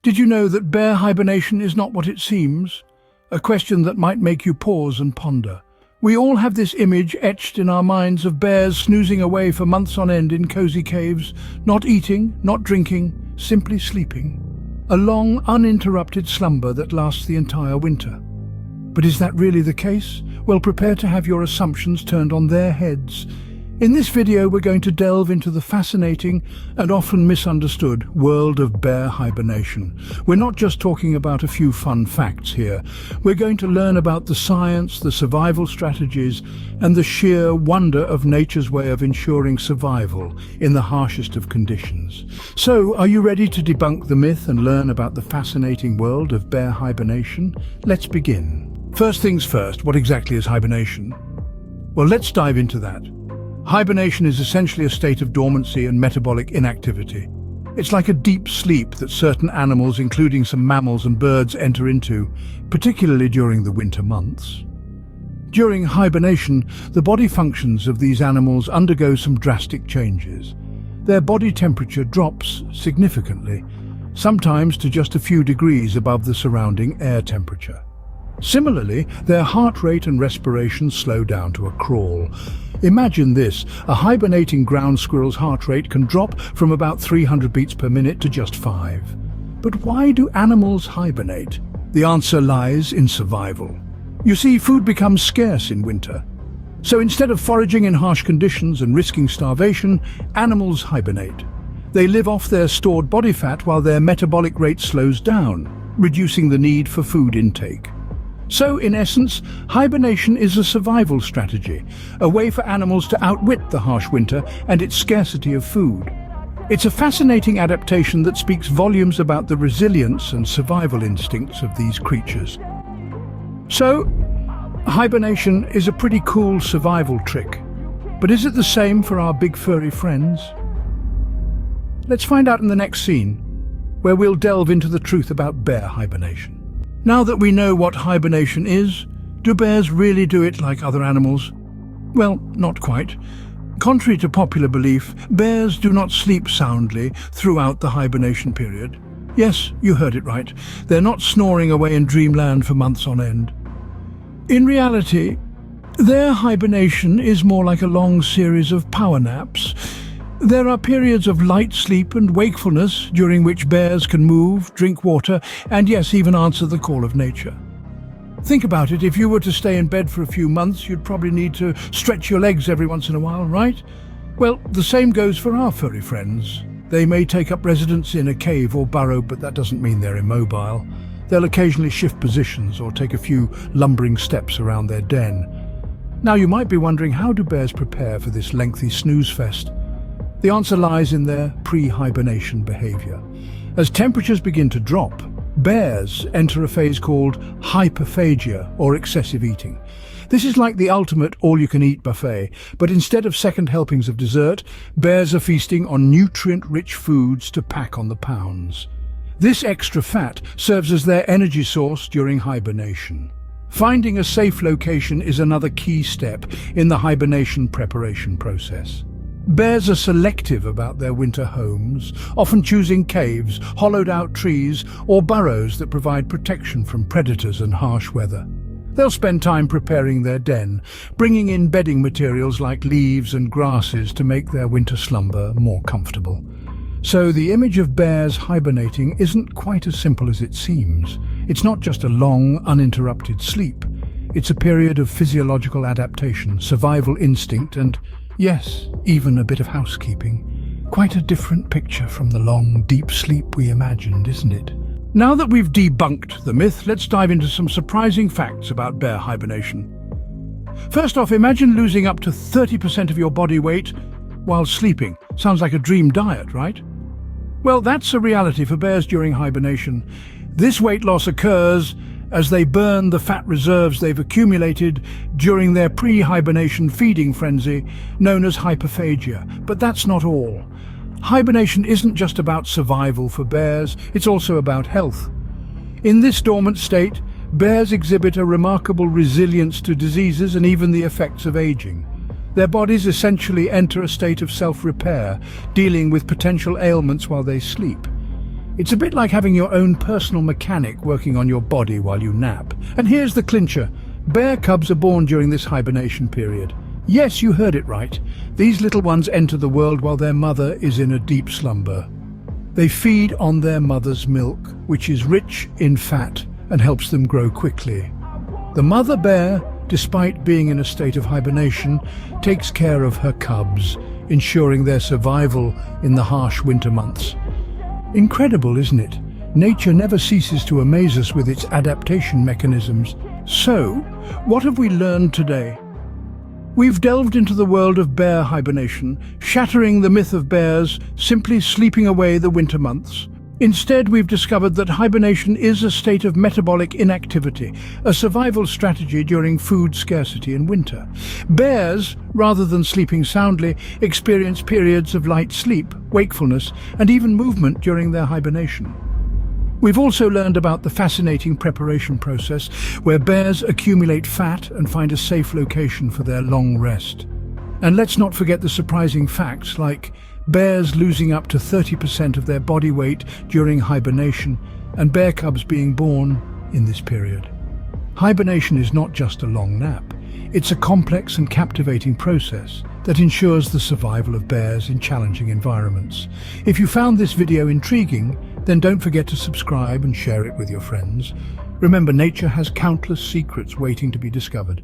Did you know that bear hibernation is not what it seems? A question that might make you pause and ponder. We all have this image etched in our minds of bears snoozing away for months on end in cozy caves, not eating, not drinking, simply sleeping. A long, uninterrupted slumber that lasts the entire winter. But is that really the case? Well, prepare to have your assumptions turned on their heads. In this video, we're going to delve into the fascinating and often misunderstood world of bear hibernation. We're not just talking about a few fun facts here. We're going to learn about the science, the survival strategies, and the sheer wonder of nature's way of ensuring survival in the harshest of conditions. So, are you ready to debunk the myth and learn about the fascinating world of bear hibernation? Let's begin. First things first, what exactly is hibernation? Well, let's dive into that. Hibernation is essentially a state of dormancy and metabolic inactivity. It's like a deep sleep that certain animals, including some mammals and birds, enter into, particularly during the winter months. During hibernation, the body functions of these animals undergo some drastic changes. Their body temperature drops significantly, sometimes to just a few degrees above the surrounding air temperature. Similarly, their heart rate and respiration slow down to a crawl. Imagine this, a hibernating ground squirrel's heart rate can drop from about 300 beats per minute to just 5. But why do animals hibernate? The answer lies in survival. You see, food becomes scarce in winter. So instead of foraging in harsh conditions and risking starvation, animals hibernate. They live off their stored body fat while their metabolic rate slows down, reducing the need for food intake. So, in essence, hibernation is a survival strategy, a way for animals to outwit the harsh winter and its scarcity of food. It's a fascinating adaptation that speaks volumes about the resilience and survival instincts of these creatures. So, hibernation is a pretty cool survival trick. But is it the same for our big furry friends? Let's find out in the next scene, where we'll delve into the truth about bear hibernation. Now that we know what hibernation is, do bears really do it like other animals? Well, not quite. Contrary to popular belief, bears do not sleep soundly throughout the hibernation period. Yes, you heard it right. They're not snoring away in dreamland for months on end. In reality, their hibernation is more like a long series of power naps. There are periods of light sleep and wakefulness during which bears can move, drink water, and yes, even answer the call of nature. Think about it, if you were to stay in bed for a few months, you'd probably need to stretch your legs every once in a while, right? Well, the same goes for our furry friends. They may take up residence in a cave or burrow, but that doesn't mean they're immobile. They'll occasionally shift positions or take a few lumbering steps around their den. Now, you might be wondering, how do bears prepare for this lengthy snooze fest? The answer lies in their pre-hibernation behavior. As temperatures begin to drop, bears enter a phase called hyperphagia, or excessive eating. This is like the ultimate all-you-can-eat buffet, but instead of second helpings of dessert, bears are feasting on nutrient-rich foods to pack on the pounds. This extra fat serves as their energy source during hibernation. Finding a safe location is another key step in the hibernation preparation process. Bears are selective about their winter homes, often choosing caves, hollowed-out trees, or burrows that provide protection from predators and harsh weather. They'll spend time preparing their den, bringing in bedding materials like leaves and grasses to make their winter slumber more comfortable. So the image of bears hibernating isn't quite as simple as it seems. It's not just a long, uninterrupted sleep. It's a period of physiological adaptation, survival instinct, and yes, even a bit of housekeeping. Quite a different picture from the long, deep sleep we imagined, isn't it? Now that we've debunked the myth, let's dive into some surprising facts about bear hibernation. First off, imagine losing up to 30% of your body weight while sleeping. Sounds like a dream diet, right? Well, that's a reality for bears during hibernation. This weight loss occurs as they burn the fat reserves they've accumulated during their pre-hibernation feeding frenzy, known as hyperphagia. But that's not all. Hibernation isn't just about survival for bears, it's also about health. In this dormant state, bears exhibit a remarkable resilience to diseases and even the effects of aging. Their bodies essentially enter a state of self-repair, dealing with potential ailments while they sleep. It's a bit like having your own personal mechanic working on your body while you nap. And here's the clincher. Bear cubs are born during this hibernation period. Yes, you heard it right. These little ones enter the world while their mother is in a deep slumber. They feed on their mother's milk, which is rich in fat and helps them grow quickly. The mother bear, despite being in a state of hibernation, takes care of her cubs, ensuring their survival in the harsh winter months. Incredible, isn't it? Nature never ceases to amaze us with its adaptation mechanisms. So, what have we learned today? We've delved into the world of bear hibernation, shattering the myth of bears simply sleeping away the winter months. Instead, we've discovered that hibernation is a state of metabolic inactivity, a survival strategy during food scarcity in winter. Bears, rather than sleeping soundly, experience periods of light sleep, wakefulness, and even movement during their hibernation. We've also learned about the fascinating preparation process, where bears accumulate fat and find a safe location for their long rest. And let's not forget the surprising facts like bears losing up to 30% of their body weight during hibernation and bear cubs being born in this period. Hibernation is not just a long nap. It's a complex and captivating process that ensures the survival of bears in challenging environments. If you found this video intriguing, then don't forget to subscribe and share it with your friends. Remember, nature has countless secrets waiting to be discovered.